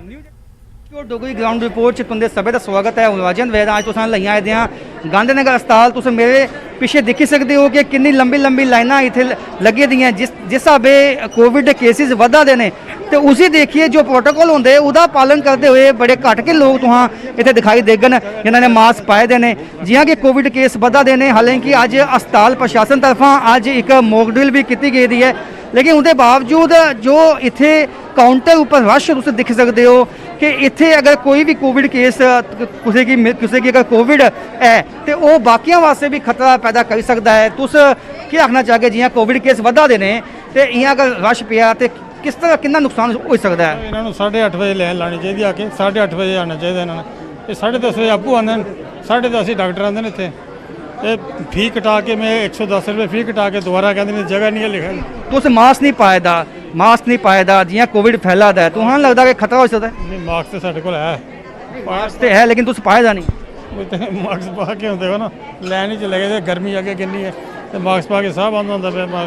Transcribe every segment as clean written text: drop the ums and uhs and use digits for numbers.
Dogri ground report च तुंदे सभे दा स्वागत है। मुलाजिम वैद अज तुसां लईआं आए दियां गांधीनगर अस्पताल। तुस मेरे पिछे दिक्खी सकदे हो कि किन्नी लंबी लंबी लाइनां इत्थे लगी दियां। जिस स्हाबे कोविड दे केसिस वधा दे ने ते उसी देखिए जो प्रोटोकॉल होंदे उहदा पालन करते हुए बड़े घट के लोग तुहां इत्थे दिखाई देगन जिन्हां ने मास्क पाए दे ने। जियां कि कोविड केस वधा दे ने, हालांकि अज अस्पताल प्रशासन तरफा अज एक मॉक ड्रिल भी की गई है, लेकिन उसके बावजूद जो इत्थे काउंटर ऊपर रश तुस दिख सकते हो कि इत्थे अगर कोई भी कोविड केस किसी की अगर कोविड है तो वह बाकियों वास्ते भी खतरा पैदा कर सकता है। तुस क्या आखना चाहगे जियां कोविड केस वधा दे ने ते इयां अगर रश पिया तो किस तरह कितना नुकसान हो सकता है? इन्होंने 8:30 बजे लैन लानी चाहिए, आके 8:30 बजे आना चाहिए इन्होंने। ये 10:30 बजे आपू आते हैं, 10:30 डॉक्टर आते हैं इतने। ये फी कटा के मैं 110 रुपये फी कटा के दोबारा कहते जगह नहीं है लिखा। तुस मास्क नहीं पाए दा जियां कोविड फैला दा है तो लगता है कि खतरा हो सकता है? नहीं, मास्क तो साढ़े को है, मास्क तो है लेकिन तुस पाए दा नहीं। मास्क पा के होंगे ना लैन ही चले गए, गर्मी अगे किन्नी है तो मास्क पा के साह बंद होता पे।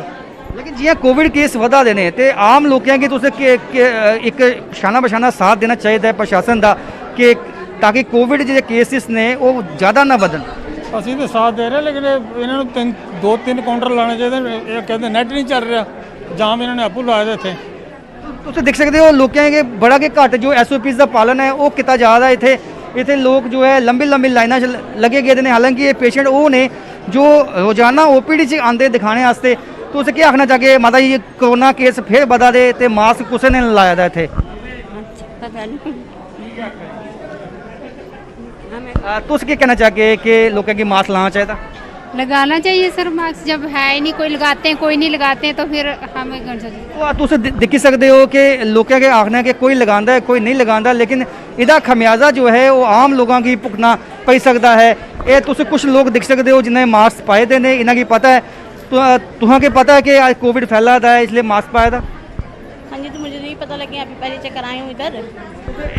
लेकिन जियां कोविड केस वधा दे ने ते आम लोगों की तुस एक शाना बशाना साथ देना चाहिए प्रशासन का कि ताकि कोविड जो केसिस ने वो ज़्यादा ना बदन। ਅਸੀਂ तो साथ दे रहे लेकिन ਇਹਨਾਂ ਨੂੰ 2-3 काउंटर लाने चाहिए। ये कहते नेट नहीं चल रहा, जाम इन्होंने आपू लाए थे इतने। तुम देख सकते हो लोगों के बड़ा के घट जो SOPs का पालन है वो किया जा रहा है। इतने लोग जो है लंबी लंबी लाइना लगे गए हैं। हालांकि ये पेशेंट वो ने जो रोजाना OPD च आते दिखाने वास्ते। तो उसे क्या आखना चाहिए माता जी, कोरोना केस फिर बधा दे तो मास्क कुछ ने लाया था इतने? तुस क्या कहना चाहिए कि लोगों की मास्क लाना चाहिए? लगाना चाहिए सर मास्क, जब है ही नहीं कोई लगाते हैं कोई नहीं लगाते हैं तो फिर हमें कौन सा। तुस दिखी सकते हो कि लोगों के आखना है कि कोई लगाता है कोई नहीं लगाता, लेकिन इसका खमियाजा जो है वो आम लोगों की भुगतना पै सकता है। ये तुस कुछ लोग दिख सकते हो जिन्हें मास्क पाए दे ने, इन्हें की पता है तुहा के पता है कि आज कोविड फैला था इसलिए मास्क पाया था? हाँ जी, तो मुझे नहीं पता लगे, अभी पहले चेक आए हूँ इधर।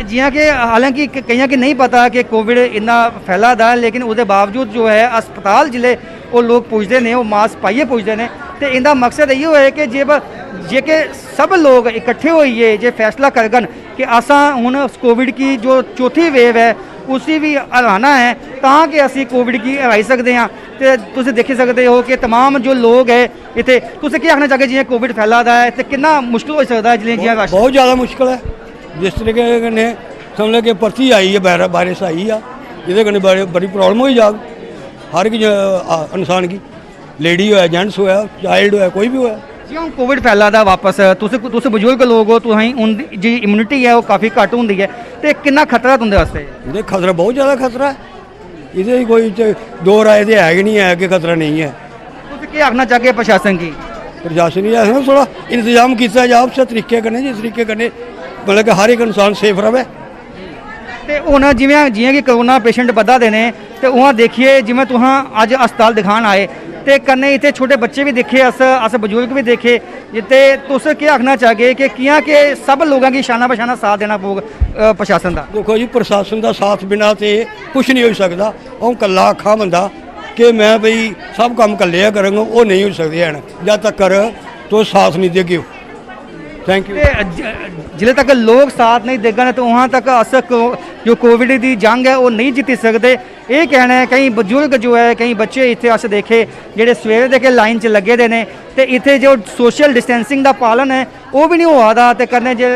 जियां कि हालांकि कई कि नहीं पता कि कोविड इन्ना फैला था, लेकिन उसके बावजूद जो है अस्पताल जिले वो लोग पुजते हैं, वो मास्क पाइए पुजते हैं। तो इनका मकसद इो है कि जे कि सब लोग इकट्ठे होइए जे फैसला करगन कि असा हुण कोविड की जो चौथी वेव है उसी भी हराना है ताकि असी कोविड की हराई सकते हैं। तो तुम देख सकते हो कि तमाम जो लोग है इतने तुम क्या आखना चाहते जियां कोविड फैला है तो कितना मुश्किल हो सकता है? जियां बहुत ज़्यादा मुश्किल है। जिस तरीके ने समझ के पर्ची आई है, वायरस आई है, ये बड़ी प्रॉब्लम हो जाग हर एक इंसान की, लेडी हो जेंट्स हो चाइल्ड हो कोई भी हो। जी हम कोविड फैला था वापस तुस बजुर्ग लोग हो, तुम जी इम्यूनिटी है वो काफ़ी घट होंगी है तो कितना खतरा तुंदे वास्ते? खतरा बहुत ज़्यादा खतरा है, ये कोई दो राय तो है कि नहीं है कि खतरा नहीं है। तुम क्या आखना चाहते प्रशासन की? प्रशासन ही ऐसा थोड़ा इंतजाम किया जाए उस तरीके कन्नै, जिस तरीके कन्नै मतलब कि हर एक इंसान सेफ रहे। तो हूँ जियां कि कोरोना पेशेंट बधा दे ने तो वहाँ देखिए जिमें तुहां अज अस्पताल दिखान आए तो कन्नै इतने छोटे बच्चे भी देखे, अस बजुर्ग भी देखे। तो तुस क्या आखना चाहगे कि कियां कि सब लोगों की शाना बशाना साथ देना पौग प्रशासन का? देखो जी, प्रशासन का साथ बिना तो कुछ नहीं हो सकता। हूँ कला आखा बंदा कि मैं बई सब काम कल्ले करांगा, वो नहीं हो सकते हैं जब तक तो साथ नहीं देगे। Thank you. जिले तक लोग साथ नहीं देगा तो वहाँ तक अस जो कोविड की जंग है वो नहीं जीती सकते। ये कहना है कई बजुर्ग जो है कई बच्चे इतने अस देखे जेडे सवेरे देखे लाइन च लगे दे ने तो इतने जो सोशल डिस्टेंसिंग का पालन है वो भी नहीं हुआ था। तो कन्नै जो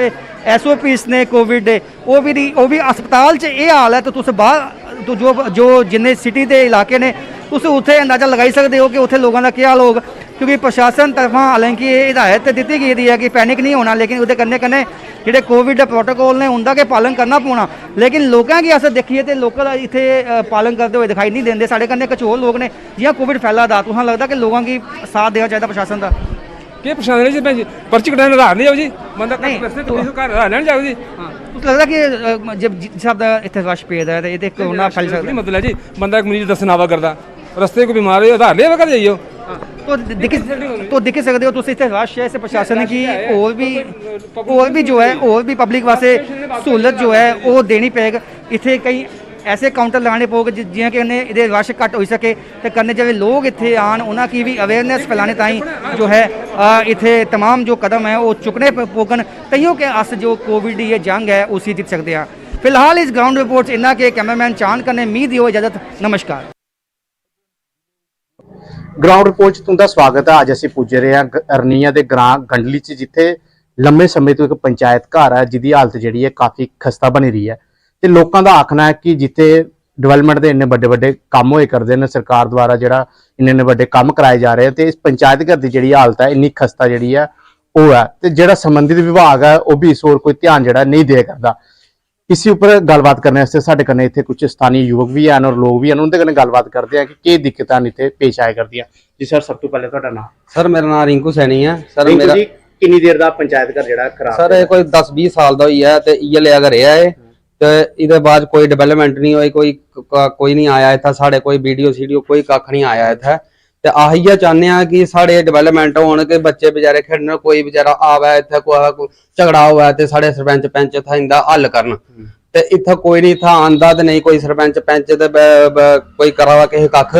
SOPs ने कोविड दे वो भी अस्पताल च ये हाल है। तो तुस बाहर तो जो जिन्ने सिटी के इलाके ने तुस उत्थे अंदाज़ा लगाई सकते हो कि उत्थे लोगों का क्या हाल होगा, क्योंकि प्रशासन तरफा हालांकि ये हिदायत दी गई है कि पैनिक नहीं होना, लेकिन उसके कन्नै कन्नै जेडे कोविड प्रोटोकॉल ने उनका के पालन करना पौना। लेकिन लोगों की अस देखिए तो लोग इतने पालन करते हुए दिखाई नहीं देंगे। साढ़े कन्नै कुछ होर लोग ने जियां कोविड फैला था तुहां लगता कि लोगों की साथ देना चाहिए प्रशासन का? कि प्रशासन जी भैन जी पर्ची कटाने आधार नहीं जाओ जी, बंदा घर आधार लैन जाओ जी। लगता कि जब जिस हिसाब का इतने रश पेदा है तो कोरोना फैल सकता? मतलब है जी बंदा एक मरीज दस नावा करता रस्ते को बीमार हो आधार ले कर जाइए। तो दिख सकते हो इतने रश है इस प्रशासन की और भी जो है और भी पब्लिक वास्ते सहूलत जो है वो देनी पेग। इतने कई ਐਸੇ ਕਾਊਂਟਰ ਲਾਣੇ ਪਊਗੇ ਜਿਵੇਂ ਕਿ ਇਹਨੇ ਇਹਦੇ ਰਸ਼ ਘੱਟ ਹੋ ਸਕੇ ਤੇ ਕਰਨੇ ਜਿਹੜੇ ਲੋਕ ਇੱਥੇ ਆਣ ਉਹਨਾਂ ਕੀ ਵੀ ਅਵੇਅਰਨੈਸ ਫੈਲਾਣੇ ਤਾਈਂ ਜੋ है इतने तमाम जो कदम है वो चुकने पोगन तइयों के अस जो कोविड की ये जंग है उसी जीत सकते हैं। फिलहाल इस ग्राउंड रिपोर्ट इन्ना के कैमरामैन चांद करने मीत दियो इजाजत नमस्कार। ग्राउंड रिपोर्ट च तुंदा स्वागत है। अज असीं पुज्जे रहे हैं अरनिया दे ग्रां गंडली च जिथे लंबे समय तो एक पंचायत घर है जिहदी हालत जिहड़ी है काफ़ी खस्ता बनी रही है ते लोकां दा आखना है कि जिथे डिवेलपमेंट के इन्ने बड़े बड़े काम होए करते हैं सरकार द्वारा जिहड़ा इन्ने बड़े काम कराए जा रहे हैं तो इस पंचायत घर की जिहड़ी हालत है इन्नी खस्ता जिहड़ी है वो है ते जिहड़ा संबंधित विभाग है वो भी इस ओर कोई ध्यान जिहड़ा नहीं दे करदा। इसी उपर गलबात करने वास्ते साडे कन्नै इत्थे कुछ स्थानीय युवक भी हैं और लोग भी हैं उनके कन्नै गलबात करते हैं कि केह् दिक्कतां इत्थे पेश आया करदियां। जी सर सब तो पहले तुहाडा नाम? सर मेरा नाम रिंकू सैनी है। सर रिंकू मेरा जी किन्नी देर दा पंचायत घर जिहड़ा खराब सर ये कोई 10-20 साल दा होई है ते इयै लिया घर है ते इहदे बाद कोई डेवलपमेंट नहीं होई कोई नहीं आया इत्थे साढ़े कोई वीडियो सीडियो कोई कख नहीं आया इत्थे ते अस इयै चाहने हैं कि साढ़े डेवलपमेंट होण के बच्चे बेचारे खेडन कोई बेचारा आवे इत्थे कोई झगड़ा होवे ते साढ़े सरपंच पैंच इत्थे इंदा हल करन ते इत्थे कोई नहीं इत्थे आंदा ते नहीं कोई सरपंच पैंच ते कोई करावा किसे कख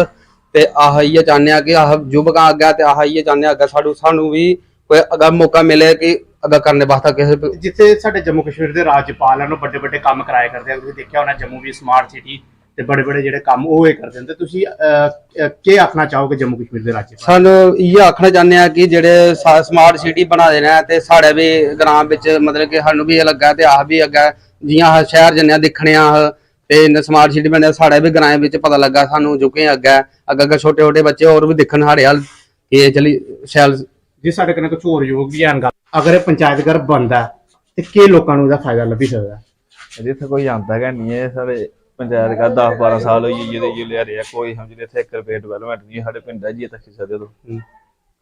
ते अस इयै चाहने हैं कि अस युवक अग्गे ते अस इयै चाहने अग्गे सानू भी कोई अगर मौका मिले कि अगर करने वास्ते किसी जिथे साडे जम्मू कश्मीर के राज्यपाल हैं बड़े बड़े काम कराए करते हैं। तुसीं देखिया होना जम्मू भी स्मार्ट सिटी ते बड़े बड़े जिहड़े काम होए करते हैं ते तुसीं केह् आखना चाहोगे जम्मू कश्मीर के राज्यपाल? सानू इयै आखना चाहने हैं कि जेह्ड़े स्मार्ट सिटी बना दे ने ते साढ़े भी ग्रां बिच मतलब कि सानू भी एह् लग्गा ते अस भी अग्गे जियां अस शहर जन्ने दिक्खने अस ते स्मार्ट सिटी बने साढ़े भी ग्राएं बिच पता लग्गा सानू जोके अग्गे छोटे छोटे बच्चे होर भी दिक्खन साढ़े हल कि चली शैल। जी साढ़े कन्नै कुछ होर युवक भी हैन अगर पंचायत घर बनदा ते केह् लोकां नूं इहदा फायदा लब्भी सकदा? इत्थे कोई आंदा गै नहीं है साढ़े पंचायत घर 10-12 साल होई गे ये लिया रहा कोई समझ नहीं इत्थे 1 रुपये डेवलपमेंट नहीं साढ़े पिंड जी तक सकदे तो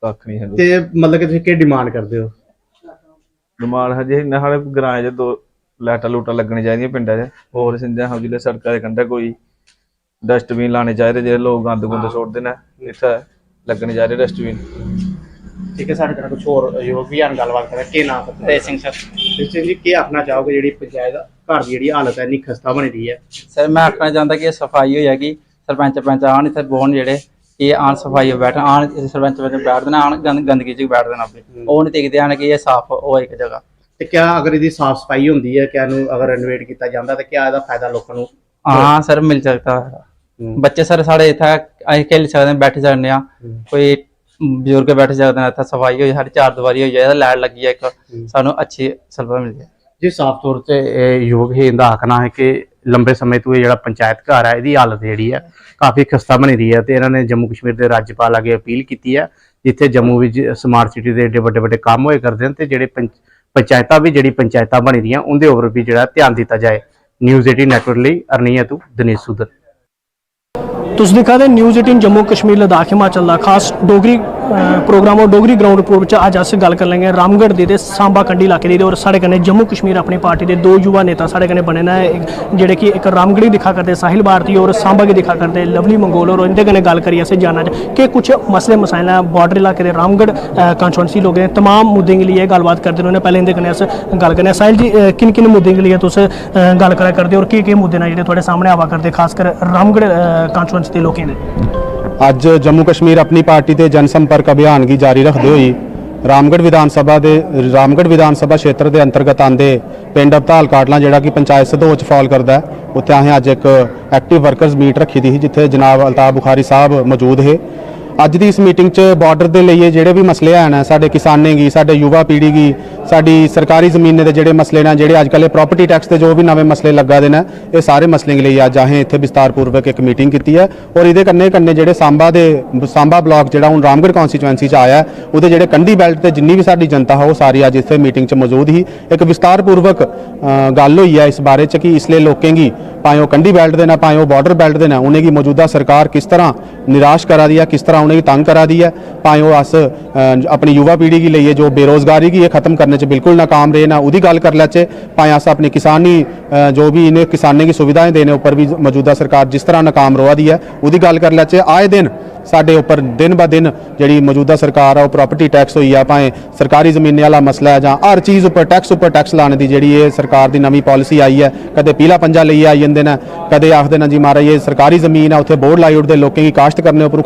कख नहीं है ते मतलब कि तुसीं केह् डिमांड करदे हो? डिमांड है जी साढ़े ग्रां च 2 लाइटां लूटां लगनी चाहिए पिंडा च होर सिंधे समझ लो सड़का दे कंढे कोई डस्टबिन लाने चाहिए जेह्ड़े लोग गंद गुंद सुट्टदे ने इत्थे लगने चाहिए डस्टबिन। ठीक है साढ़े कन्नै कुछ होर युवक भी हैन गलबात करा केह् नाम पता? तेज सिंह सर। तेज सिंह जी केह् आखना चाहोगे जेह्ड़ी पंचायत घर दी जेह्ड़ी हालत है इन्नी खस्ता बनी दी है? सर मैं आखना चाहता कि सफाई हो जाएगी सरपंच पंच आन इत्थे बौहन जेह्ड़े कि आन सफाई बैठन आन सरपंच पंच बैठदे न आन गंदगी च बैठदे न अपने ओह् नहीं दिखदे हैन कि एह् साफ हो एक जगह। ते क्या अगर इहदी साफ सफाई होंदी है क्या इहनूं अगर रेनोवेट किया जाता तो क्या इहदा फायदा लोकां नूं? हाँ सर मिल सकता है बच्चे सर साढ़े इत्थे असीं खेली सकदे बैठी सकने आं कोई बजुर्ग बैठ सकते हैं इत्थे सफाई हो साढ़ी 4 दीवारी हो जाए लाइट लगी है एक सानू अच्छी सलवा मिल जाए। जी साफ तौर से युवक ही इनका आखना है कि लंबे समय तो ये पंचायत घर है इसकी हालत जी है काफ़ी खस्ता बनी रही है तो इन्होंने जम्मू कश्मीर के राज्यपाल अगे अपील की है जिथे जम्मू में स्मार्ट सिटी के एडे बड़े बड़े काम होए करते हैं तो जेडे पंचायत भी जी पंचायत बनी रही उनके उपर भी जो ध्यान दिता जाए। न्यूज़ 18 नेटवर्क लिए अरनिया तो दिनेश सूदर। तुस दिक्खा दे न्यूज़ 18 जम्मू कश्मीर लद्दाख हिमाचल का खास डोगरी प्रोग्राम और डोगरी ग्राउंड रिपोर्ट अज अस गल कर लेंगे रामगढ़ दे सांबा कंडी इलाके दी और साढ़े कन्नै जम्मू कश्मीर अपनी पार्टी के 2 युवा नेता साढ़े कन्नै बने न जेडे कि एक रामगढ़ी दिखा करते साहिल भारती और सांबा की दिखा करते लवली मंगोल और इनके कन्नै गल करियै असें जानना कि कुछ मसले मसाइल हैं बॉर्डर इलाके के रामगढ़ कॉन्स्टिट्यूंसी लोग तमाम मुद्दे के लिए गलबात करते रौह्ने पहले इंदे कन्नै अस गल करने साहिल जी किन किन मुद्दे के लिए तुस गल करा करदे और केह् मुद्दे न जेह्ड़े थुआढ़े सामने आवा करदे खासकर रामगढ़ कॉन्स्टिट्यूंसी के लोकें दे? अज जम्मू कश्मीर अपनी पार्टी के जनसंपर्क अभियान की जारी रखते हुए रामगढ़ विधान सभा क्षेत्र के अंतर्गत आते पिंड अबताल काटला जोड़ा कि पंचायत सदोच फॉल करता है उत्थे असें अज एक एक्टिव वर्कर्स मीट रखी थी जिथे जनाब अल्ताफ बुखारी साहब मौजूद है। अज की इस मीटिंग च बॉर्डर के लिए जोड़े भी मसले हैं साडे किसानें की साडे युवा पीढ़ी की साडी सरकारी जमीनें के जोड़े मसले हैं जोड़े अजकल प्रॉपर्टी टैक्स के जो भी नवे मसले लगा दे ये सारे मसलों के लिए अज असें इत्थे विस्तारपूर्वक एक मीटिंग की है और ये कन्ने कन्ने जोड़े सांबा ब्लॉक जोड़ा हूँ रामगढ़ कॉन्स्टिट्यूएंसी आया वो जोड़े कंढी बेल्ट से जिन्नी भी साडी जनता है वो सारी अज इत्थे मीटिंग च मौजूद ही एक विस्तारपूर्वक गल हुई है इस बारे च कि इसलिए लोगों की भाएं कंढी बेल्ट दे भाएं वो बॉर्डर बेल्ट दे उन्हें मौजूदा सरकार किस तरह निराश करा दी है किस तरह उन्हें तंग करा दी है भाएं वो अस अपनी युवा पीढ़ी की लिए जो बेरोजगारी की खत्म करने बिल्कुल नाकाम रहे ना उसकी गल कर लैचे भाएं अस अपनी किसानी जो भी इन्हें किसानों की सुविधाएं देने उपर भी मौजूदा सरकार जिस तरह नाकाम रोआ दी है उसकी गल कर लैचे। आए दिन ਸਾਡੇ ਉੱਪਰ ਦਿਨ ਬ ਦਿਨ ਜਿਹੜੀ ਮੌਜੂਦਾ ਸਰਕਾਰ ਆ ਉਹ ਪ੍ਰਾਪਰਟੀ ਟੈਕਸ ਹੋਈ ਆ, ਭਾਵੇਂ ਸਰਕਾਰੀ ਜ਼ਮੀਨਾਂ ਵਾਲਾ ਮਸਲਾ ਹੈ ਜਾਂ ਹਰ ਚੀਜ਼ ਉੱਪਰ ਟੈਕਸ ਲਾਉਣ ਦੀ ਜਿਹੜੀ ਇਹ ਸਰਕਾਰ ਦੀ ਨਵੀਂ ਪਾਲਿਸੀ ਆਈ ਹੈ। ਕਦੇ ਪੀਲਾ ਪੰਜਾ ਲਈ ਆਈ ਜਾਂਦੇ ਨੇ, ਕਦੇ ਆਖਦੇ ਨੇ ਜੀ ਮਹਾਰਾਜ ਇਹ ਸਰਕਾਰੀ ਜ਼ਮੀਨ ਹੈ, ਉੱਥੇ ਬੋਰਡ ਲਾਈ ਉੱਠਦੇ ਲੋਕਾਂ ਦੀ ਕਾਸ਼ਤ ਕਰਨੇ ਉੱਪਰ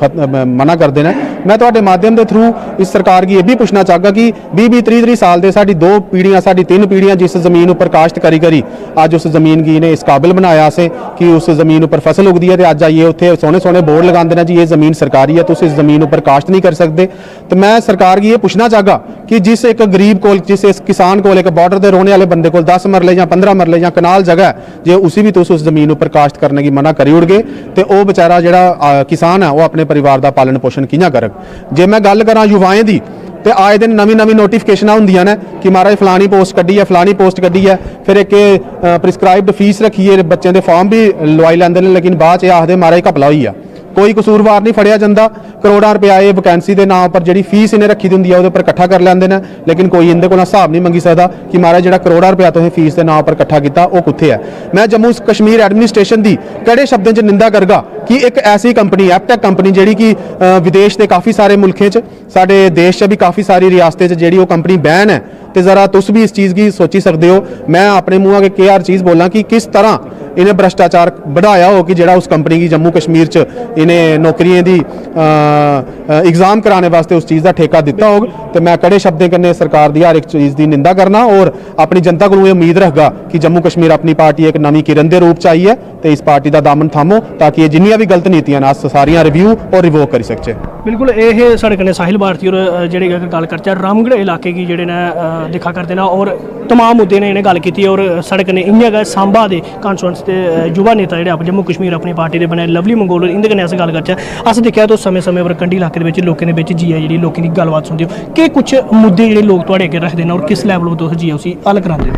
ਮਨਾ ਕਰਦੇ ਨੇ। ਮੈਂ ਤੁਹਾਡੇ ਮਾਧਿਅਮ ਦੇ ਥਰੂ ਇਸ ਸਰਕਾਰ ਕੀ ਇਹ ਵੀ ਪੁੱਛਣਾ ਚਾਹਾਂਗਾ ਕਿ 20-30 ਸਾਲ ਦੇ ਸਾਡੀ 2 ਪੀੜ੍ਹੀਆਂ ਸਾਡੀ 3 ਪੀੜ੍ਹੀਆਂ जिस जमीन उपर काश्त करी करी अज उस जमीन की ने इस काबिल बनाया से कि उस जमीन उपर फसल उगती है, तो अज आइए उत्थे सोहने सोहने बोर्ड लगाते हैं जी ये जमीन सरकारी है, तुम इस जमीन उपर काश्त नहीं कर सकते। तो मैं सरकार की ये पूछना चाहगा कि जिस एक गरीब को जिस इस किसान को एक बॉर्डर के रोने वाले बंदे को 10 मरले या 15 मरले या कनाल जगह है, जे उसी भी तुम उस जमीन उपर काश्त करने की मना करी उड़ गए तो वह बेचारा जिहड़ा किसान है वह अपने परिवार का पालन पोषण कियां करग। जे मैं गल करा युवाएं की तो आए दिन नवी नोटिफिकेशन होंदियां ने कि महाराज फलानी पोस्ट कड्डी है फलानी पोस्ट कड्डी है, फिर एक प्रिस्क्राइब्ड फीस रखी है, बच्चों के फॉर्म भी लवाई लैंदे ने, लेकिन बाद च आखदे महाराज घपला होई है, कोई कसूरवार नहीं फड़िया जाता। करोड़ां रुपया ये वैकेंसी के नाम पर जी फीस इन्हें रखी होंगी है इकट्ठा कर लेंदे ने, लेकिन कोई इनके को हिसाब नहीं मंगी सकता कि महाराज जो करोड़ां रुपया तुसें फीस के नाम पर इकट्ठा किया वो कित्थे है। मैं जम्मू कश्मीर एडमिनिस्ट्रेशन की कड़े शब्दों च निंदा करगा कि एक ऐसी कंपनी एपटेक कंपनी जी कि विदेश के काफ़ी सारे मुल्कों साडे देश च भी काफ़ी सारी रियासतें जी वो कंपनी बैन है, तो ज़रा तुस भी इस चीज़ की सोची सकते हो। मैं अपने मुँह अगे के हर चीज़ बोला कि किस तरह इन्हें भ्रष्टाचार बढ़ाया हो कि जिहड़ा उस कंपनी की जम्मू कश्मीर च इन्हें नौकरियों की एग्जाम कराने वास्ते उस चीज़ का ठेका दिता होग। तो मैं कड़े शब्दों कन्नै सरकार की हर एक चीज़ की निंदा करना और अपनी जनता को उम्मीद रखगा कि जम्मू कश्मीर अपनी पार्टी एक नवी किरण के रूप च आई है, तो इस पार्टी का दामन थामो ताकि जिन्नियां भी गलत नीतियां अस सारियां रिव्यू और रिवोक करी सकचे। बिल्कुल ये साढ़े कन्नै साहिल भारती और जेह्ड़े गल करचै रामगढ़ इलाके की जेह्ड़े ने दिक्खा करते हैं और तमाम मुद्दे ने इन्हें गल की और साढ़े कन्नै इ'यां गै सांबा दे कॉन्स्टिट्यूएंसी दे युवा नेता जेह्ड़े जम्मू कश्मीर अपनी पार्टी दे बने लवली मंगोल इंदे कन्नै अस गल करचै। अस दिक्खेआ तुस समय समय पर कंढी इलाके दे बिच लोकें दे बिच जिया जेह्ड़ी लोकें दी गल्लबात सुनदे हो कि कुछ मुद्दे जेह्ड़े लोक तुहाड़े अग्गे रखदे न और किस लैवल पर तुस जिया उसी हल करांदे हो।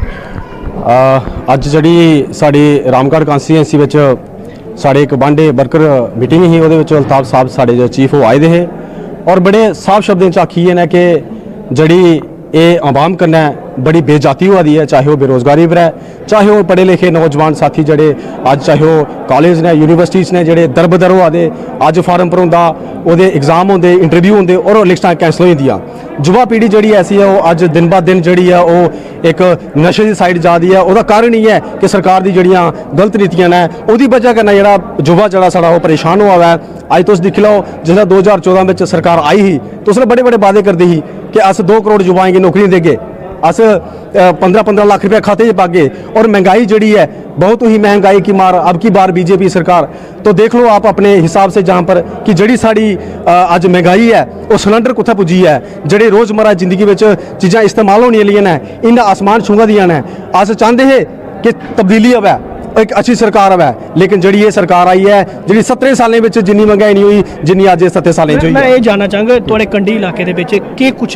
अज जी साड़ी रामगढ़ कॉन्स्टिट्यूएंसी विच साढ़े एक बांडे वर्कर मीटिंग ही उहदे विच अल्ताफ साहब साढ़े जो चीफ वो आए दे हे और बड़े साफ शब्दों च आखिए ने कि जड़ी ये आवाम कन्नै बड़ी बेजाती होआ दी है, चाहे वो बेरोजगारी पर है, चाहे वो पढ़े लिखे नौजवान साथी जड़े अज चाहे वो कॉलेज ने यूनिवर्सिटीज़ ने जड़े दरबदर होआ दे, अज फार्म भरोंदा ओहदे एग्जाम होंदे इंटरव्यू होंदे और लिस्टां कैंसल होई दियां। युवा पीढ़ी जड़ी ऐसी है वो अज दिन ब दिन जड़ी है वो एक नशे की साइड जा दी है। उसका कारण ही है कि सरकार दी जड़ियां गलत नीतियां ने उसकी वजह कन्नै जड़ा युवा जड़ा साढ़ा वो परेशान हुआ है। अज तुस दिक्खी लो जिसलै 2014 में सरकार आई ही तो उसने बड़े बड़े वादे करती ही कि अस 2 करोड़ युवाएं की नौकरी देगे, अस 15-15 लाख रुपया खाते च पागे और महंगाई जड़ी है बहुत ही महंगाई की मार अब की बार बीजेपी सरकार। तो देख लो आप अपने हिसाब से जहाँ पर कि जड़ी साड़ी अज महंगाई है वो सिलेंडर कुत्थे पुजी है, जड़े रोज़मर्रा जिंदगी में चीज़ां इस्तेमाल होने वाली ने इन्हें आसमान छूंगा दियां ने। अस चाहते हैं कि तब्दीली आवे एक अच्छी सरकार आवे, लेकिन जड़ी ये सरकार आई है जी 17 सालें में जिन्नी महंगाई नहीं हुई जिन्नी अज 7 सालें च हुई। मैं ये जानना चाहूँगा थोड़े कंढी इलाके के कुछ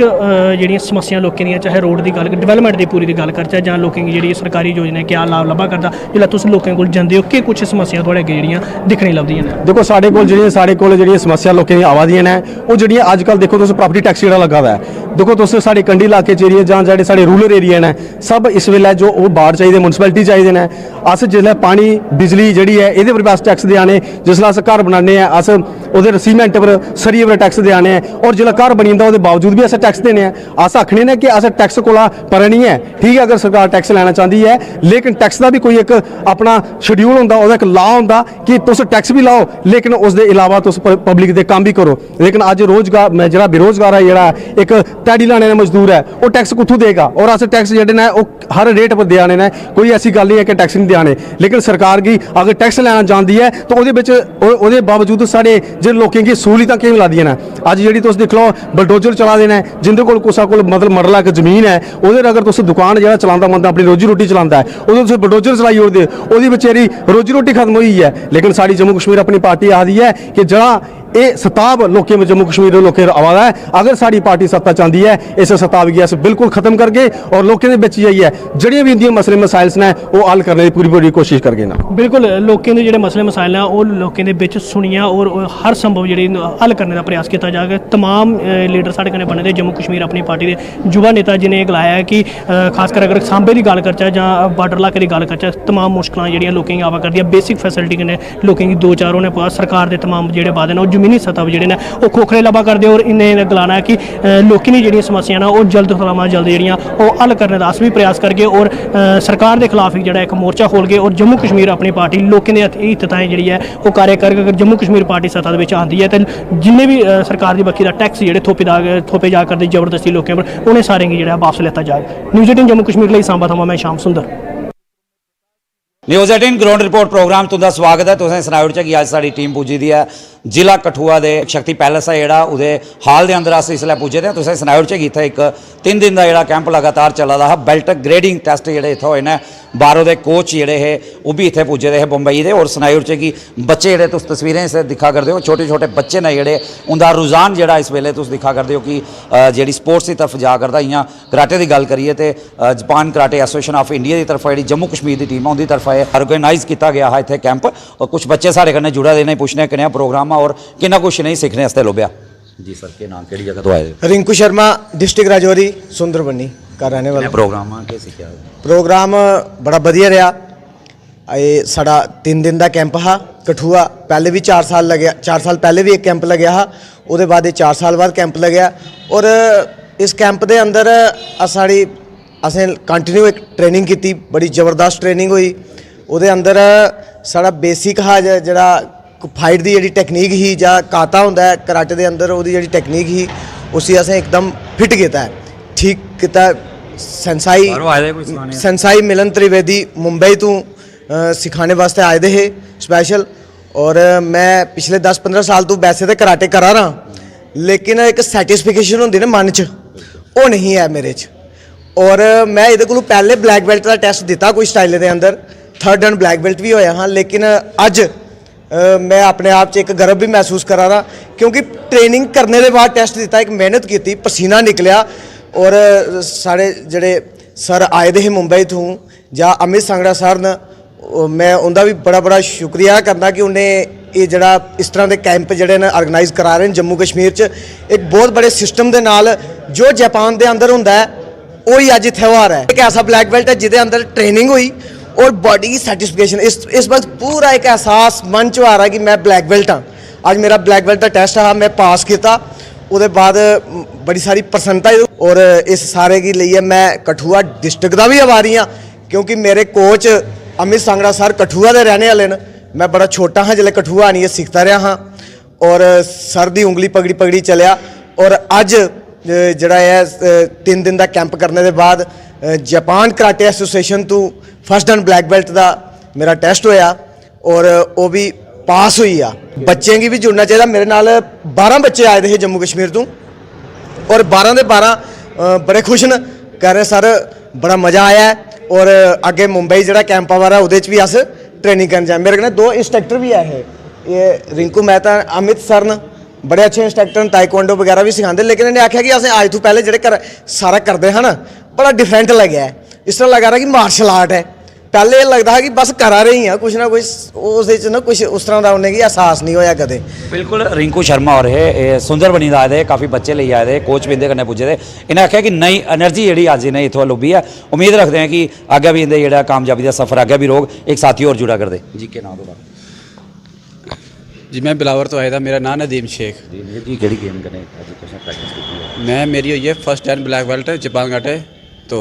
जी समस्या लोगों दी चाहे रोड की गल डिवेलपमेंट की पूरी की गल करचै जां लोगों की जी सरकारी योजना क्या लाभ लब्भा करता जिसलै तुस लोगों को जांदे हो कि कुछ समस्या थोड़े अगे जी दिखने लभदियां ने। देखो साढ़े कोल समस्या लोगों की आवा दियां ने वो जड़ियां अजकल देखो तुस प्रॉपर्टी टैक्स जेह्ड़ा लगा दा है, देखो तुस साढ़े कंढी इलाके च एरिया जां जेह्ड़े साढ़े रूरल एरिया ने सब इस वेले जो वो बाढ़ चाहिए मुनसिपैलिटी चाहिए ने। अस जिसलै पानी बिजली जड़ी है ये पर अस टैक्स देने, जिसलै अस घर बनाने अस वो सीमेंट पर सरिये पर टैक्स देने और जिसलै घर बनी जंदा उसदे बावजूद भी अस टैक्स देने। अस आखने ने कि अस टैक्स कोला परे नहीं है, ठीक है अगर सरकार टैक्स लेना चाहती है लेकिन टैक्स का भी कोई एक अपना शेड्यूल होंदा, उसदा एक लॉ होंदा कि तुस टैक्स भी लाओ लेकिन उसके अलावा तुस पब्लिक के काम भी करो। लेकिन अज रोजगार जो बेरोजगार है जोड़ा एक ध्याड़ी लाने मजदूर है वो टैक्स कुत्थों देगा और अस टैक्स जोड़े ने हर रेट पर देने ने, कोई ऐसी गल नहीं है कि टैक्स नहीं देने। लेकिन सरकार की अगर टैक्स लेना जानती है तो वो बावजूद साढ़े जो लोगों की सहूलतां किवें ला दियां ने। अज जी तुम देख लो बलडोजर चला दे ने जिंदे कोल कुसा कोल मतलब मरला एक जमीन है वो अगर तुम दुकान जो चलाता बंदा अपनी रोजी रोटी चलाता है वो तुम बलडोजर चलाई ओड़दे वो बेचारी रोजी रोटी खत्म हुई है। लेकिन साड़ी जम्मू कश्मीर अपनी पार्टी आखदी है कि जड़ा ये सताब लोगों में जम्मू कश्मीर के लोगों आवा है, अगर साड़ी पार्टी सत्ता चाहती है इस सताब की अस बिल्कुल खत्म करके और लोगों के बिच जाइए जड़ियां भी इंदियां मसले मसाइल्स ने वो हल करने की पूरी पूरी कोशिश करगे ना। बिल्कुल लोगों के जोड़े मसले मसाइल हैं वो लोगों के बिच सुनिया और हर संभव जी हल करने का प्रयास किया जाएगा। तमाम लीडर साढ़े कन्नै बने दे जम्मू कश्मीर अपनी पार्टी के युवा नेता जिन्हें गलाया है कि खासकर अगर सांबे की गल करचै जां बार्डर इलाके की गल करचै तमाम मुश्किलां जिहड़ियां लोगों की आवा करदियां बेसिक फैसिलिटी कन्नै लोगों की 2-4 होने सरकार के तमाम जोड़े वादे ने ਜ਼ਮੀਨੀ ਸਤਹ 'ਤੇ ਜਿਹੜੇ ਨੇ ਉਹ ਖੋਖਲੇ ਲੱਭਾ ਕਰਦੇ ਔਰ ਇਹਨੇ ਗਲਾਣਾ ਹੈ ਕਿ ਲੋਕੀ ਨੇ ਜਿਹੜੀਆਂ ਸਮੱਸਿਆ ਨੇ ਉਹ ਜਲਦ ਤੋਂ ਜਲਦ ਜਿਹੜੀਆਂ ਉਹ ਹੱਲ ਕਰਨ ਦਾ ਅਸੀਂ ਵੀ ਪ੍ਰयास ਕਰਗੇ ਔਰ ਸਰਕਾਰ ਦੇ ਖਿਲਾਫ ਹੀ ਜਿਹੜਾ ਇੱਕ ਮੋਰਚਾ ਖੋਲ ਕੇ ਔਰ ਜੰਮੂ ਕਸ਼ਮੀਰ ਆਪਣੀ ਪਾਰਟੀ ਲੋਕਾਂ ਦੇ ਹਿੱਤ ਤਾਈਂ ਜਿਹੜੀ ਹੈ ਉਹ ਕਾਰਜ ਕਰਕੇ ਅਗਰ ਜੰਮੂ ਕਸ਼ਮੀਰ ਪਾਰਟੀ ਸੱਤਾ ਦੇ ਵਿੱਚ ਆਉਂਦੀ ਹੈ ਤਾਂ ਜਿੰਨੇ ਵੀ ਸਰਕਾਰ ਦੀ ਬੱਕੀ ਦਾ ਟੈਕਸ ਜਿਹੜੇ ਥੋਪੇ ਜਾ ਕਰਦੇ ਜ਼ਬਰਦਸਤੀ ਲੋਕਾਂ ਪਰ ਉਹਨੇ ਸਾਰੇ ਜਿਹੜਾ ਵਾਪਸ ਲੈਤਾ ਜਾਏ। ਨਿਊਜ਼ 18 ਜੰਮੂ ਕਸ਼ਮੀਰ ਲਈ सांबा थमां मैं श्याम सुंदर। न्यूज़ 18 ग्राउंड रिपोर्ट प्रोग्राम तुंदा स्वागत है। तुसें सनाई ओड़ेआ कि अज साडी टीम पुज्जी दी है जिला कठुआ दे शक्ति पैलेस है जिहड़ा उहदे हाल दे अंदर अस इसलै पुज्जे दे। तुसें सनाई ओड़ेआ कि इत्थे एक 3 दिन दा जिहड़ा कैंप लगातार चला दा हा। बेल्ट ग्रेडिंग टेस्ट जिहड़े इत्थे होए ने बाहरों दे कोच जिहड़े हे ओह भी इत्थे पुज्जे दे हे बंबई दे। और सनाई ओड़ेआ कि बच्चे जिहड़े तुस तस्वीरें इस दिखा करदे हो छोटे छोटे बच्चे ने जिहड़े उंदा रुझान जिहड़ा इस वेले तुस दिखा करदे हो कि जिहड़ी स्पोर्ट्स की तरफ जा करदा। इयां कराटे की गल करिए तो Japan karate association of India की तरफ जिहड़ी जम्मू कश्मीर की टीम है उनकी तरफ ऑर्गेनाइज किया गया है इत्थे कैंप और कुछ बच्चे साढ़े कन्नै जुड़ा दे ने पुछने कनेहा प्रोग्राम है और किन्ना कुछ नहीं सीखने वास्ते लुभ्या। जी सर के नाम केड़ी जगह तो आए? रिंकू शर्मा डिस्ट्रिक्ट राजौरी सुंदरबनी का रहने वाला। प्रोग्राम के सीखा? प्रोग्राम बड़ा वधिया रहा। ये साड़ा 3 दिन का कैंप हा कठुआ। पहले भी 4 साल लगे 4 साल पहले भी एक कैंप लग्या हा उसके बाद ये 4 साल बाद कैंप लग्या और इस कैंप के अंदर साड़ी असें कंटिन्यू एक ट्रेनिंग की बड़ी ज़बरदस्त ट्रेनिंग हुई। उसदे अंदर साड़ा बेसिक हा जरा फाइट की जी टेक्नीक ही या काता होंदा है कराटे के अंदर वो जी टेक्नीक ही उसी असें एकदम फिट किया ठीक किया। सेंसाई मिलन त्रिवेदी मुंबई तो सिखाने वास्ते आए दे हे स्पैशल। और मैं पिछले 10-15 साल तो वैसे तो कराटे करा रहा लेकिन एक सैटिस्फिकेशन होंदी ना मन च वो नहीं है मेरे च। और मैं ये को पहले ब्लैक बेल्ट का टेस्ट दिता कोई स्टाइल के अंदर 3rd एंड ब्लैक बेल्ट भी होया हाँ। लेकिन अज मैं अपने आप च एक गर्व भी महसूस करा रहा क्योंकि ट्रेनिंग करने के बाद टेस्ट दिता एक मेहनत की पसीना निकलिया। और साढ़े जड़े सर आए दे मुंबई तो या अमित सांगड़ा सर न मैं उनका भी बड़ा बड़ा शुक्रिया करना कि उन्हें ये जड़ा इस तरह के कैंप जड़े ने ऑर्गेनाइज करा रहे हैं जम्मू कश्मीर च एक बहुत बड़े सिस्टम के नाल जो जापान के अंदर होंदा है वही अज इत्थे हो रहा है। एक ऐसा ब्लैक बेल्ट है जिदे अंदर ट्रेनिंग हुई और बॉडी की सैटिस्फिकेशन इस वक्त पूरा एक एहसास मन च आ रहा है कि मैं ब्लैक बेल्ट हाँ। आज मेरा ब्लैक बेल्ट का टेस्ट है मैं पास किया उसके बाद बड़ी सारी प्रसन्नता और इस सारे की लिए मैं कठुआ डिस्ट्रिक्ट का भी आभारी हाँ क्योंकि मेरे कोच अमित सांगड़ा सर कठुआ के रहने वाले हैं। मैं बड़ा छोटा हाँ जिले कठुआ आनिए सीखता रहा हाँ और सर की उंगली पगड़ी पगड़ी चलिया। और अज जड़ा है 3 दिन का कैंप करने के बाद जापान कराटे एसोसीएशन तो 1st एंड ब्लैक बेल्ट का मेरा टेस्ट होया और वो भी पास हुई आ। बच्चे की भी जुड़ना चाहिए। मेरे नाल 12 बच्चे आए थे जम्मू कश्मीर तो और 12 के 12 बड़े खुश न कह रहे सर बड़ा मज़ा आया है और अगे मुंबई जरा कैंप आ रहा है उहदे च भी अस ट्रेनिंग करने जाए। मेरे कन्नै 2 इंस्ट्रक्टर भी आए ये रिंकू मेहता अमित सर न बड़े अच्छे इंस्ट्रक्टर न ताइक्वांडो वगैरह भी सिखाते लेकिन इन्हें आख्या कि असें अज तो पहले जो सारा करते हैं ना बड़ा डिफरेंट लगे है। इस तरह लगा रहा कि मार्शल आर्ट है। पहले लगता है कि बस करा रहे हैं कुछ ना कुछ ना कुछ उस तरह का उन्हें एहसास नहीं होया कदे। बिल्कुल रिंकू शर्मा और है सुंदरबनी आए थे काफ़ी बच्चे ले आए थे कोच भी इनके कन्नै पुज्जे थे। इन्हें आख्या कि नई एनर्जी जी अज इन्हें इतों लुभी है। उम्मीद रखते हैं कि अगे भी इनके जो कामयाबी का सफर अगे भी रोग एक साथी और जुड़ा करते। जी के नाम तो जी मैं बिलावर तो आया था मेरा नाम नदीम शेख। जी केड़ी गेम करने प्रैक्टिस की? मैं मेरी हुई है 1st and black belt Japan karate तो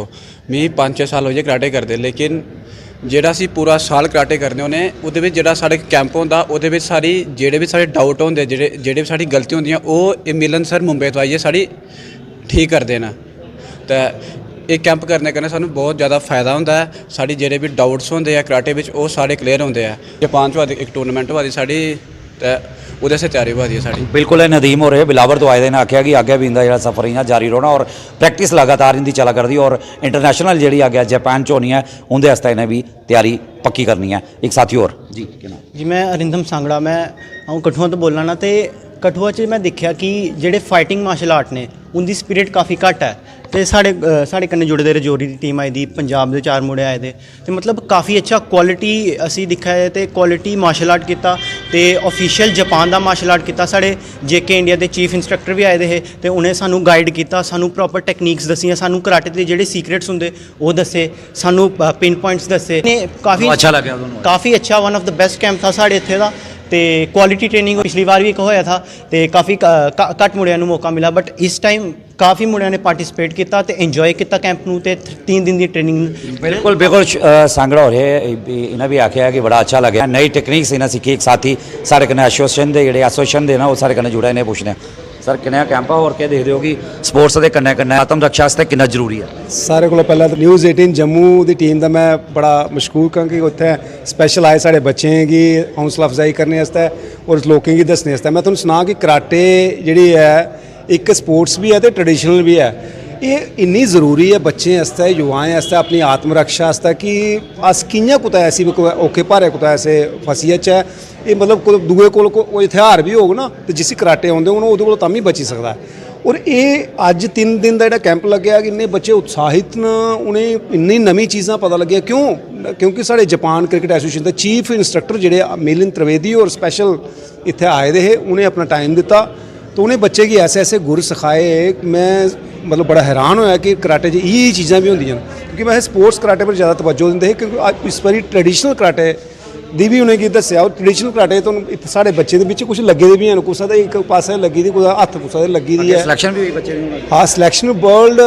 मैं 5-6 साल हो गए कराटे करते लेकिन ਜਿਹੜਾ ਅਸੀਂ ਪੂਰਾ ਸਾਲ ਕਰਾਟੇ ਕਰਨੇ ਉਹਨੇ ਉਹਦੇ ਵਿੱਚ ਜਿਹੜਾ ਸਾਡੇ ਕੈਂਪ ਹੁੰਦਾ ਉਹਦੇ ਵਿੱਚ ਸਾਰੀ ਜਿਹੜੇ ਵੀ ਸਾਡੇ ਡਾਊਟ ਹੁੰਦੇ ਜਿਹੜੇ ਵੀ ਸਾਡੀ ਗਲਤੀ ਹੁੰਦੀਆਂ ਉਹ ਇਹ ਮਿਲਨ ਸਰ ਮੁੰਬਈ ਤੋਂ ਆਈਏ ਸਾਡੀ ਠੀਕ ਕਰਦੇ ਨੇ ਤਾਂ ਇਹ ਕੈਂਪ ਕਰਨੇ ਕਰਨੇ ਸਾਨੂੰ ਬਹੁਤ ਜ਼ਿਆਦਾ ਫਾਇਦਾ ਹੁੰਦਾ ਹੈ। ਸਾਡੀ ਜਿਹੜੇ ਵੀ ਡਾਊਟਸ ਹੁੰਦੇ ਆ ਕਰਾਟੇ ਵਿੱਚ ਉਹ ਸਾਰੇ ਕਲੀਅਰ ਹੁੰਦੇ ਆ। ਜਾਪਾਨ 'ਚ ਇੱਕ ਟੂਰਨਾਮੈਂਟ ਹੋਈ ਸਾਡੀ ਤਾਂ ਉਹਦੇ ਸੇ ਤਿਆਰੀ होती है साड़ी। बिल्कुल है नदीम हो रहे बिलावर तो आए थे आख्या कि आगे भी इनका जो सफर इं जारी रौना और प्रैक्टिस लगातार इनकी चला करती और इंटरनेशनल जी आ गया जापान च होनी है उनके वास्ते इन्हें भी तैयारी पक्की करनी है। एक साथी और जी जी मैं अरिंदम सांगड़ा मैं कठुआ तो बोलना ना तो कठुआ च मैं देखा कि जेडे फाइटिंग मार्शल आर्ट ने उनकी स्पिरिट काफ़ी घट है तो साढ़े कन्नै जुड़े दे रजौरी की टीम आई थी पंजाब के 4 मुंडे आए थे तो मतलब काफ़ी अच्छा क्वालिटी असी दिखा है तो क्वालिटी मार्शल आर्ट किया तो ऑफिशियल जापान का मार्शल आर्ट किया। साढ़े JK इंडिया के चीफ इंस्ट्रक्टर भी आए थे तो उन्हें सानू गाइड किया सानू प्रॉपर टेक्निक्स दसियाँ सानू कराटे के जोड़े सीक्रेट्स होंगे वो दसे सानू पिन पॉइंट्स दसे काफ़ी अच्छा लगे काफ़ी अच्छा one of the best camp था साढ़े इत्थे दा ਤੇ ਕੁਆਲਿਟੀ ਟ੍ਰੇਨਿੰਗ ਪਿਛਲੀ ਵਾਰ ਵੀ ਇੱਕ ਹੋਇਆ ਥਾ ਤੇ ਕਾਫੀ ਘੱਟ ਮੁੰਡਿਆਂ ਨੂੰ ਮੌਕਾ ਮਿਲਾ, ਬਟ ਇਸ ਟਾਈਮ ਕਾਫੀ ਮੁੰਡਿਆਂ ਨੇ ਪਾਰਟਿਸਿਪੇਟ ਕੀਤਾ ਤੇ ਇੰਜੋਏ ਕੀਤਾ ਕੈਂਪ ਨੂੰ ਤੇ 3 ਦਿਨ ਦੀ ਟ੍ਰੇਨਿੰਗ। बिल्कुल बिल्कुल सांगड़ा हो रहे इन्हें भी आख्या कि बड़ा अच्छा लगे, नई टेक्निक्स इन्हें सीखी। एक साथी साढ़े कन्नै एसोसिएशन दे जेह्ड़े एसोसिएशन दे ना वो साढ़े कन्नै जुड़े ने पुछने सर किन्ना कैंप है और क्या देखते हो कि स्पोर्ट्स के कन्नै कन्नै आत्म रक्षा आस्तै किन्ना जरूरी है? सारे को पहले तो न्यूज़ 18 जम्मू की टीम का मैं बड़ा मशकूर हाँ कि उत्थे स्पैशल आए साढ़े बच्चे की हौसला अफजाई करने वास्ते और लोगों की दसने वास्ते। मैं तुहानूं सनां कि कराटे जिहड़ी है एक स्पोर्ट्स भी है तो ट्रेडिशनल भी है। ये इन्नी ज़रूरी है बच्चें आस्तै युवाएं आस्तै अपनी आत्म रक्षा आस्तै कि अस कि'यां कुतै ऐसी औखे भारे कुतै ऐसे फसी जाचै। ये मतलब कोई दूए कोल कोई हथियार भी होग ना तो जिसी कराटे आउंदे होन ओह्दे कोल तां बी बची सकदा है। और ये अज 3 दिन का जिहड़ा कैंप लग्गेआ कि इन्ने बच्चे उत्साहित न, उ'नें इन्नी नवीं चीज़ां पता लग्गियां। क्योंकि साढ़े जापान क्रिकेट एसोसिएशन दे चीफ इंस्ट्रक्टर जिहड़े मिलिंद त्रिवेदी और स्पैशल इत्थे आए दे हे, उ'नें अपना टाइम दित्ता तो उन्हें बच्चे की ऐसे ऐसे गुर सिखाए। मैं मतलब बड़ा हैरान होया कि कराटे च यही चीज़ां भी होंदियां, क्योंकि वैसे स्पोर्ट्स कराटे पर ज़्यादा तवज्जो दिंदे हे क्योंकि अज इस बारी ट्रेडिशनल कराटे दी भी उन्हें दस्सेआ। और ट्रेडिशनल कराटे तो साढ़े बच्चे दे बिच कुछ लगे दे भी हैं, कुसै दे एक पासे लगी दी, कुसै हत्थ कुसै दे लगी दी है। सिलेक्शन भी हुई बच्चे दी? हाँ, सिलेक्शन वर्ल्ड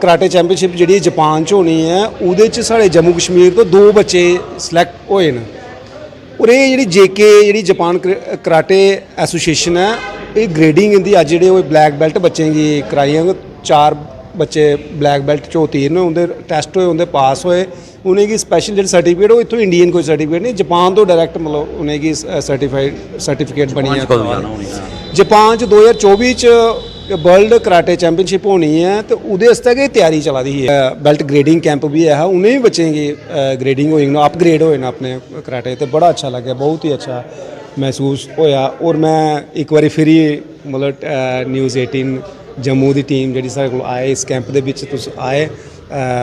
कराटे चैंपियनशिप जी जापान च होनी है, उहदे च साढ़े जम्मू कश्मीर तो 2 बच्चे सिलेक्ट होए न। और ये जी JK जी जापान कराटे एसोसिएशन है, ये ग्रेडिंग इंदी अज जेह्ड़े ब्लैक बेल्ट बच्चें गी कराई 4 बच्चे ब्लैक बेल्ट च उत्तीर्ण होए, उंदे टेस्ट होए, उंदे पास होए, उनेंगी स्पैशल जेह्ड़े सर्टिफिकेट वो इत्थों इंडियन कोई सर्टिफिकेट नहीं, जापान तो डायरैक्ट मतलब उनेंगी सर्टिफिकेट बनी है। जापान च 2024 च वर्ल्ड कराटे चैंपियनशिप होनी है तो उहदे आस्तै गै तैयारी चला दी है। बेल्ट ग्रेडिंग कैंप भी है, उन्हें भी बच्चें की ग्रेडिंग होई ना, अपग्रेड होए ना अपने कराटे, तो बड़ा अच्छा लग्गेआ, बहुत ही अच्छा महसूस होया। और मैं एक बारी फिर मतलब न्यूज़ 18 जम्मू की टीम जी साढ़े को आए इस कैंप के विच तुस आए,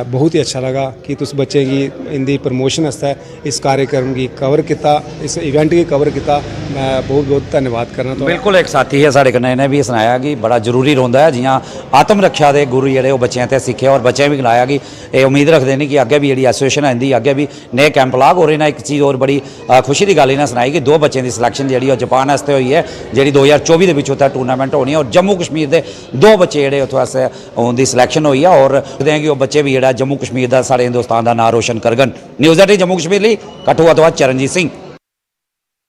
बहुत ही अच्छा लगा कि तुस बच्चे की इंदी प्रमोशन आस्तै इस कार्यक्रम की कवर किया, इस इवेंट की कवर किया। मैं बहुत बहुत धन्यवाद करना। तो बिल्कुल एक साथी है साढ़े कन्नै, इन्हें भी सनाया कि बड़ा जरूरी रौंदा है जियां आत्म रक्षा के गुरु जेह्ड़े वो बच्चें ते सिक्खे और बच्चें भी गलाया कि ये उम्मीद रखते हैं कि अग्गे भी जी एसोसिएशन है इंदी अग्गे भी नए कैंप लाग। और इन्हें एक चीज़ और बड़ी खुशी की गल इन्हें सनाई कि 2 बच्चों की सिलेक्शन जी जापान वास्ते हुई है, जी 2024 के उत्थे टूर्नामेंट होनी है और जम्मू कश्मीर के 2 बच्चे जेह्ड़े उत्थों वास्ते उनकी सिलेक्शन हुई है। और देखते हैं कि वो बच्चे भी जेह्ड़ा जम्मू कश्मीर का सारे हिंदुस्तान का नाम रोशन करगन। न्यूज़ 18 जम्मू कश्मीर लिए कठुआ तो चरणजीत सिंह।